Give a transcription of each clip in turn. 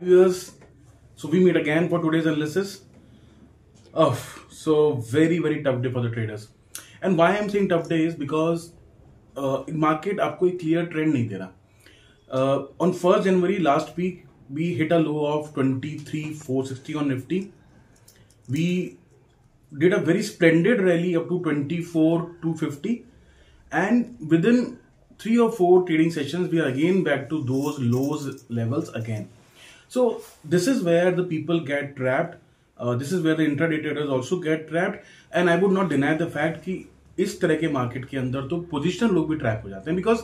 Viewers, so we meet again for today's analysis. So very tough day for the traders. And why I'm saying tough day is because market आपको एक clear trend नहीं दे रहा. On 1st January last week we hit a low of 23,460 on Nifty. We did a very splendid rally up to 24,250, and within 3 or 4 trading sessions we are again back to those lows levels again. So this is where the people get trapped. This is where the intraday traders also get trapped, and I would not deny the fact कि इस तरह के market के अंदर तो positional लोग भी trap हो जाते हैं, because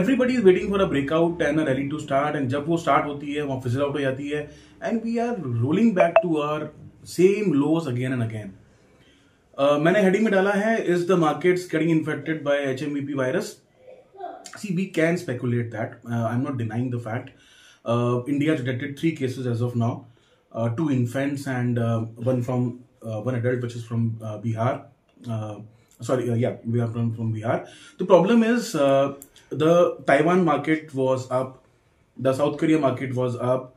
everybody is waiting for a breakout and a rally to start, and जब वो स्टार्ट होती है वहां फिजल आउट हो जाती है, and we are rolling back to our same lows again and again. मैंने हेडिंग में डाला है, is the markets getting infected by HMVP virus. See, we can speculate that. I'm not denying the fact. India has detected 3 cases as of now, 2 infants and one adult, which is from Bihar. We are from Bihar. The problem is the Taiwan market was up, the South Korea market was up,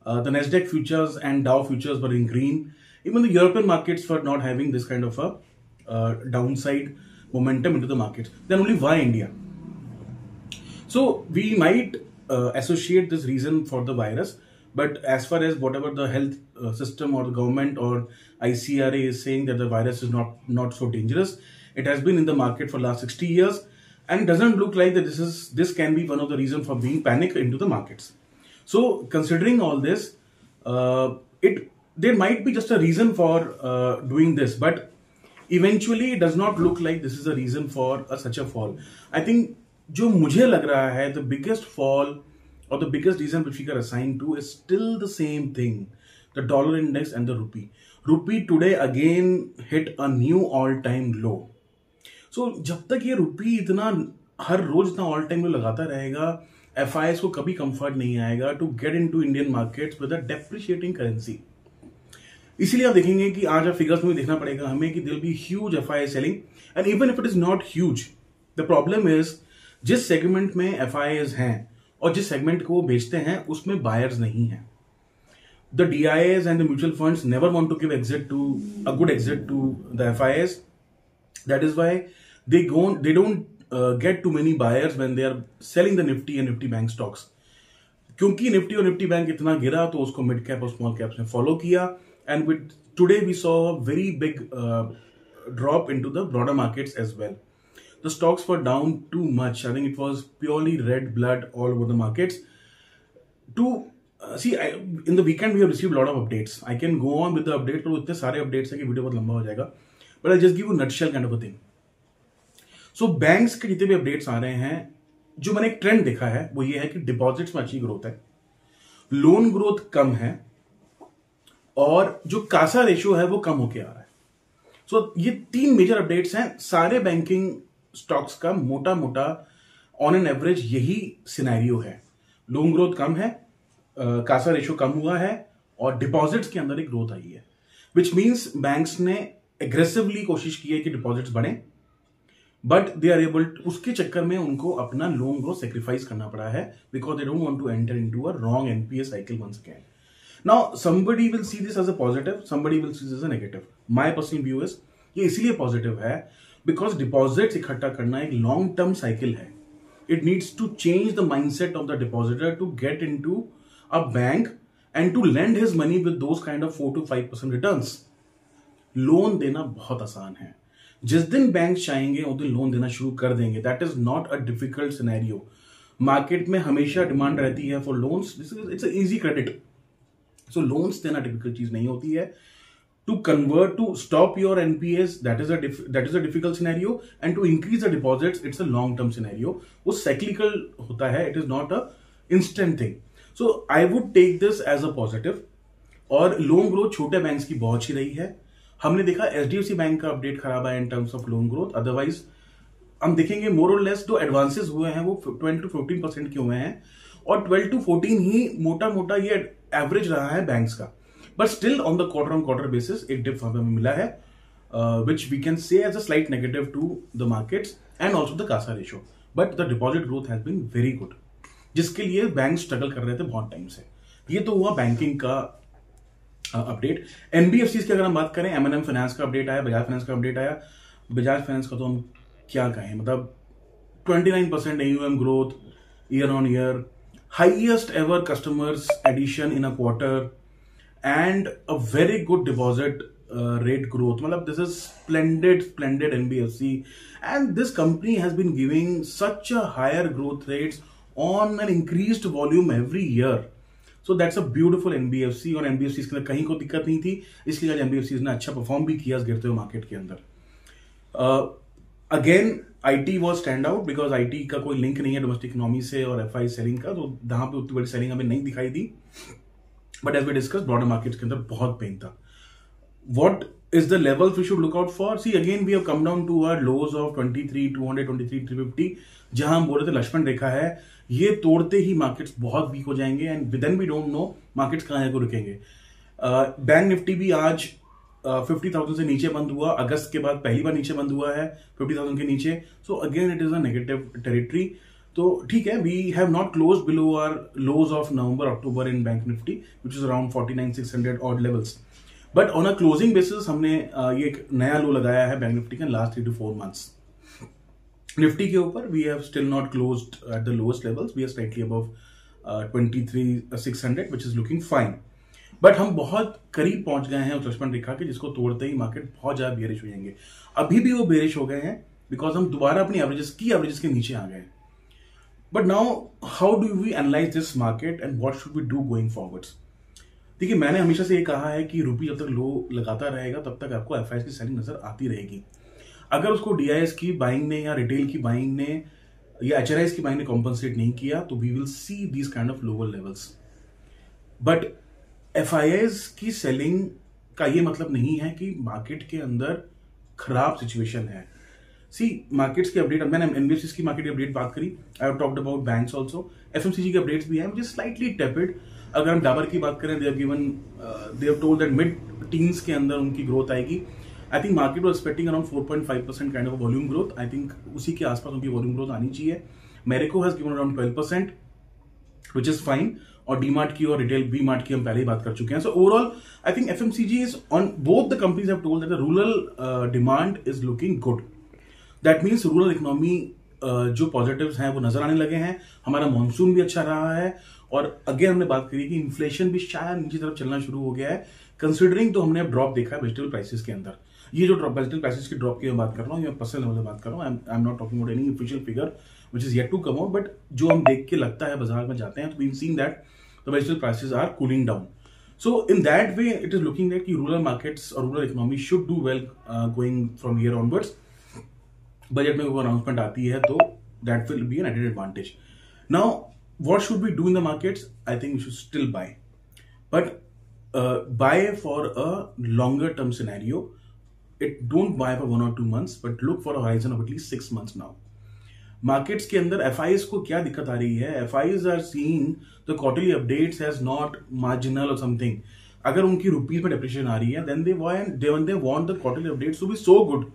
the Nasdaq futures and Dow futures were in green. Even the European markets were not having this kind of a downside momentum into the markets. Then only why India? So we might associate this reason for the virus, but as far as whatever the health system or the government or ICRA is saying that the virus is not so dangerous, it has been in the market for last 60 years, and it doesn't look like that this can be one of the reasons for being panic into the markets. So considering all this, there might be just a reason for doing this, but eventually it does not look like this is a reason for such a fall. I think जो मुझे लग रहा है the biggest fall or the biggest reason which we can assign to is still the same thing, the dollar index and the rupee. Rupee today again hit a new all-time low. So जब तक ये रुपी इतना हर रोज इतना all time लो लगाता रहेगा, FIs को कभी comfort नहीं आएगा to get into Indian markets with a depreciating currency. इसीलिए आप देखेंगे कि आज आप फिगर्स में देखना पड़ेगा हमें कि there will be huge FI selling, and even if it is not huge, the problem is जिस सेगमेंट में FIs हैं और जिस सेगमेंट को वो बेचते हैं उसमें बायर्स नहीं हैं. The DIAs and the mutual funds never want to give a good exit to the FIs. That is why they don't get too many buyers when they are selling the Nifty and Nifty Bank stocks. क्योंकि Nifty और Nifty bank इतना गिरा तो उसको mid cap और small caps ने follow किया, and with today we saw a very big drop into the broader markets as well. The stocks were down too much. I think it was purely red blood all over the markets. In the weekend we have received a lot of updates. I can go on with the updates, but इतने सारे updates हैं कि video बहुत लंबा हो जाएगा. But I'll just give you a nutshell kind of a thing. So banks के जितने भी updates आ रहे हैं, जो मैंने एक ट्रेंड देखा है वो ये है कि डिपॉजिट्स में अच्छी ग्रोथ है, लोन ग्रोथ कम है, और जो कासा रेशियो है वो कम होके आ रहा है. सो ये 3 मेजर अपडेट्स हैं. सारे बैंकिंग स्टॉक्स का मोटा मोटा ऑन एन एवरेज यही सिनेरियो है. लोन ग्रोथ कम है, कासा रेशियो कम हुआ है, और डिपॉजिट्स के अंदर एक ग्रोथ आई है, विच मींस बैंक्स ने एग्रेसिवली कोशिश की है कि डिपॉजिट्स बढ़े, बट दे आर एबल, उसके चक्कर में उनको अपना लोन ग्रोथ सेक्रीफाइस करना पड़ा है, because they don't want to enter into a wrong NPA cycle once again. Now somebody will see this as a positive, somebody will see this as a negative. My personal view is ये इसीलिए positive है because deposits इकट्ठा करना एक long term cycle है. It needs to change the mindset of the depositor to get into a bank and to lend his money with those kind of 4 to 5% returns. Loan देना बहुत आसान है. जिस दिन बैंक चाहेंगे उस दिन लोन देना शुरू कर देंगे. That is not a difficult scenario. Market में हमेशा डिमांड रहती है for loans. It's easy credit. So loans देना डिफिकल्ट चीज नहीं होती है. To convert, to stop your NPAs, that is a difficult scenario, and to increase the deposits, it's a long-term scenario. वो cyclical होता है, it is not a instant thing. So I would take this as a positive. और loan growth छोटे banks की बहुत अच्छी रही है. हमने देखा HDFC बैंक का अपडेट खराब है in terms of loan growth. Otherwise हम देखेंगे मोर और लेस जो एडवांसेस हुए हैं वो 12 to 14% के हुए हैं, और 12 to 14 ही मोटा मोटा ये एवरेज रहा है बैंक्स का. But still on the quarter-on-quarter basis, एक डिप हमें मिला है, which we can say as a slight negative to the markets and also the CASA ratio. But the deposit growth has been very good, जिसके लिए bank struggle कर रहे थे बहुत टाइम से. ये तो हुआ बैंकिंग का अपडेट। एनबीएफसी की अगर हम बात करें, एमएनएम फाइनेंस का अपडेट आया, बजाज फाइनेंस का अपडेट आया। बजाज फाइनेंस का तो हम क्या कहें, मतलब 29% AUM growth year on year, highest ever customers addition in a quarter, and a very good deposit rate growth. Matlab, this is splendid NBFC, and this company has been giving such a higher growth rates on an increased volume every year. So that's a beautiful NBFC, और NBFC के अंदर कहीं कोई दिक्कत नहीं थी, इसलिए आज NBFC ने अच्छा परफॉर्म भी किया गिरते हुए मार्केट के अंदर। Again IT was stand out, because IT का कोई लिंक नहीं है डोमेस्टिक इकोनॉमी से और FI सेलिंग का, तो जहां पे उतनी बड़ी सेलिंग हमें नहीं दिखाई दी। But as we discuss, broader markets के अंदर बहुत पेन था। What is the levels we should look out for? See again we have come down to our lows of 23,200, 23,350, जहां हम बोल रहे थे लक्ष्मण रेखा है, ये तोड़ते ही मार्केट्स बहुत वीक हो जाएंगे, and then we don't know markets कहां को रुकेंगे। बैंक निफ्टी भी आज 50,000 से नीचे बंद हुआ, अगस्त के बाद पहली बार नीचे बंद हुआ है 50,000 के नीचे। So again it is a negative territory. तो ठीक है, we have not close below our lows of November October in bank Nifty, which is around 49,600 odd levels. But on a closing basis हमने ये एक नया लो लगाया है bank Nifty का लास्ट 3 to 4 months। निफ्टी के ऊपर we have still not closed at the lowest levels, we are slightly above 23,600, which is looking fine. But हम बहुत करीब पहुंच गए हैं उस लक्ष्मण रेखा के, जिसको तोड़ते ही मार्केट बहुत ज्यादा बेरिश हो जाएंगे। अभी भी वो बेरिश हो गए हैं, बिकॉज हम दोबारा अपनी एवरेजेस के नीचे आ गए। But now how do we analyse this market and what should we do going forwards? देखिए, मैंने हमेशा से ये कहा है कि रुपी जब तक लो लगाता रहेगा तब तक आपको एफआईएस की सेलिंग नजर आती रहेगी। अगर उसको डीआईएस की बाइंग ने या रिटेल की बाइंग ने या एचआरआईएस की बाइंग ने कॉम्पनसेट नहीं किया, तो we will see these kind of lower levels. But FIs की सेलिंग का ये मतलब नहीं है कि मार्केट के अंदर खराब सिचुएशन है। सी मार्केट्स की अपडेट, मैंने एनबीएफसी की मार्केट की अपडेट बात करी, I have talked about banks also. FMCG के अपडेट्स भी हैं, मुझे स्लाइटली टेपिड। अगर हम डाबर की बात करें, they have told that mid teens के अंदर उनकी ग्रोथ आएगी। I think market was expecting around 4.5% kind of volume growth. I think उसी के आसपास उनकी वॉल्यूम ग्रोथ आनी चाहिए। Marico has given around 12%, which is fine. और डीमार्ट की और रिटेल बी मार्ट की हम पहले ही बात कर चुके हैं। So overall I think FMCG is on both the companies have told that the rural demand is looking good. That means rural economy जो पॉजिटिव्स हैं वो नजर आने लगे हैं। हमारा मानसून भी अच्छा रहा है, और अगेन हमने बात करी कि इन्फ्लेशन भी शायद नीचे तरफ चलना शुरू हो गया है, कंसिडरिंग तो हमने अब ड्रॉप देखा है वेजिटेबल प्राइसेस के अंदर। ये जो वेजिटेबल प्राइसेस की ड्रॉप की मैं बात कर रहा हूँ, मैं पर्सनल लेवल में बात कर रहा हूँ, I am not talking about any official figure which is yet to come out, but जो हम देख के लगता है बाजार में जाते हैं तो we have seen that the vegetable prices are cooling down. So in that way it is looking that कि रूरल मार्केट्स और rural economy should do well going from here onwards. Budget में वो अनाउंसमेंट आती है तो that will be an added advantage. Now what should we do in the markets? I think we should still buy, but buy for a longer term scenario. Don't buy for 1 or 2 months, but look for a horizon of at least 6 months now. Markets के अंदर FIs को क्या दिक्कत आ रही है? FIs are seeing the quarterly updates as not marginal or something. अगर उनकी rupees में डेप्रिशिएशन आ रही है, then they want the quarterly updates to be so good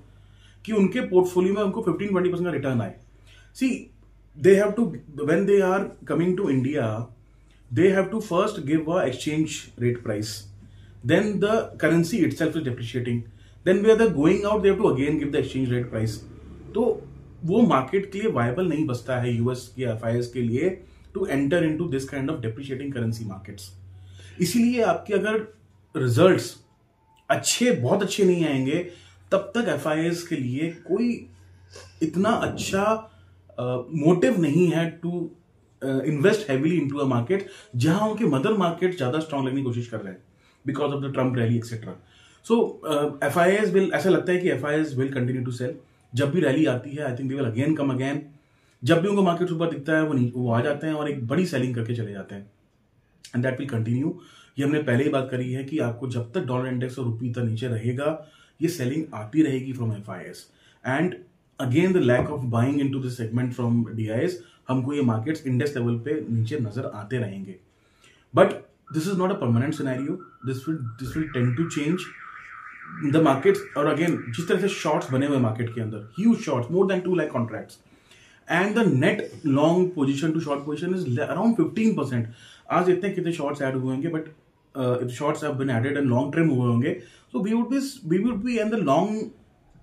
कि उनके पोर्टफोलियो में उनको 15-20% का रिटर्न आए। See, they have to, when they are coming to India, they have to first give a exchange rate price, then the currency itself is depreciating, then where they're going out they have to again give the exchange rate price। तो वो market के लिए viable नहीं बचता है US के FIs के लिए to enter into this kind of depreciating currency markets. इसीलिए आपके अगर रिजल्ट्स बहुत अच्छे नहीं आएंगे, तब तक एफआईएस के लिए कोई इतना अच्छा मोटिव नहीं है to invest heavily into a market जहां उनके मदर मार्केट ज्यादा स्ट्रांग लगने की कोशिश कर रहे हैं because of the Trump rally etcetera. So FIs will, ऐसा लगता है कि FIs will continue to sell. जब भी रैली आती है I think they will again come again. जब भी उनको मार्केट ऊपर दिखता है वो आ जाते हैं और एक बड़ी सेलिंग करके चले जाते हैं, एंड दैट विल कंटिन्यू। ये हमने पहले ही बात करी है कि आपको जब तक डॉलर इंडेक्स और रुपी तक नीचे रहेगा, ये सेलिंग आती रहेगी from FIs. And again the lack of buying into this segment from DIs, हमको ये मार्केट्स इंडेक्स लेवल पे नीचे नजर आते रहेंगे। But this is not a permanent scenario, this will tend to change the markets. और अगेन जिस तरह से शॉर्ट्स बने हुए मार्केट के अंदर, huge shorts, more than 2 lakh contracts, and the net long position to short position is around 15%। आज देखते हैं कितने शॉर्ट्स ऐड हुए होंगे, but if shorts have been added and long term हुए होंगे, so we would be in the long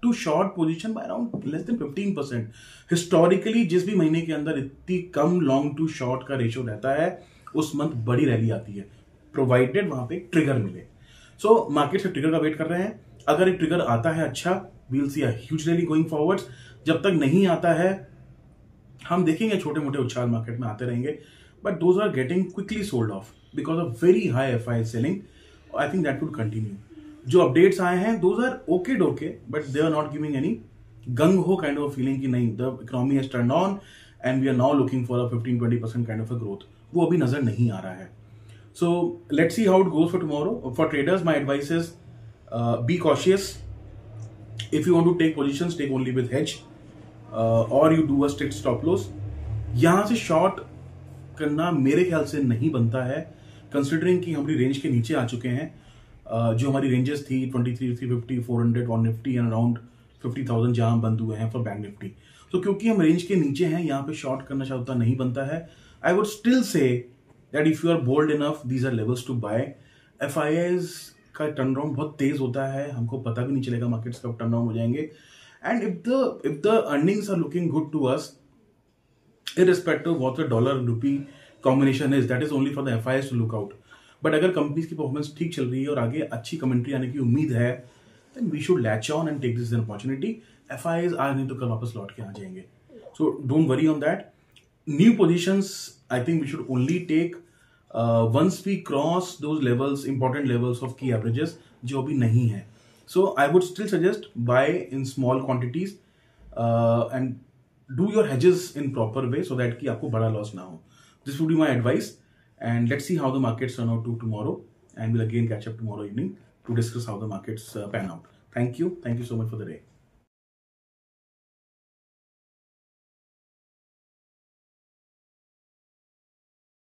to short position by around less than 15%. Historically जिस भी महीने के अंदर इतनी कम लॉन्ग टू शॉर्ट का रेशियो रहता है, उस मंथ बड़ी रैली आती है, प्रोवाइडेड वहां पे ट्रिगर मिले. सो मार्केट से ट्रिगर का वेट कर रहे हैं. अगर एक ट्रिगर आता है अच्छा, we will see a huge rally going forwards. जब तक नहीं आता है, हम देखेंगे छोटे मोटे उछाल मार्केट में आते रहेंगे, but those are getting quickly sold off because of very high FI selling. I think that would continue. जो अपडेट्स आए हैं, those are okay, but they are not giving any gung ho kind of a feeling कि नहीं, the economy has turned on and we are now looking for a 15-20% kind of a growth. वो अभी नजर नहीं आ रहा है. So let's see how it goes for tomorrow. For traders, my advice is be cautious. If you want to take positions, take only with hedge, or you do a strict stop loss. यहां से short करना मेरे ख्याल से नहीं बनता है, considering कि हमारी रेंज के नीचे आ चुके हैं. जो हमारी रेंजेस थी 23, 350, 400 ऑन निफ्टी एंड अराउंड 50,000 जहां बंद हुए हैं फॉर बैंक निफ्टी. तो क्योंकि हम रेंज के नीचे हैं, यहाँ पे शॉर्ट करना चाहता नहीं बनता है. I would still say that if you are bold enough, these are levels to buy. FIIs का टर्न अराउंड बहुत तेज होता है, हमको पता भी नहीं चलेगा मार्केट्स कब टर्न अराउंड हो जाएंगे. And if the earnings are looking good to us, irrespective of what the dollar rupee combination is, that is only for the FIs to look out. But अगर कंपनीज की performance ठीक चल रही है और आगे अच्छी कमेंट्री आने की उम्मीद है, then we should latch on and take this as an opportunity. FIs आज नहीं तो कल वापस लौट के आ जाएंगे. So don't worry on that. New positions, I think we should only take once we cross those levels, important levels of key averages, जो अभी नहीं है. So I would still suggest buy in small quantities and do your hedges in proper way so that कि आपको बड़ा loss ना हो. This would be my advice, and let's see how the markets turn out tomorrow, and we'll again catch up tomorrow evening to discuss how the markets pan out. Thank you so much for the day.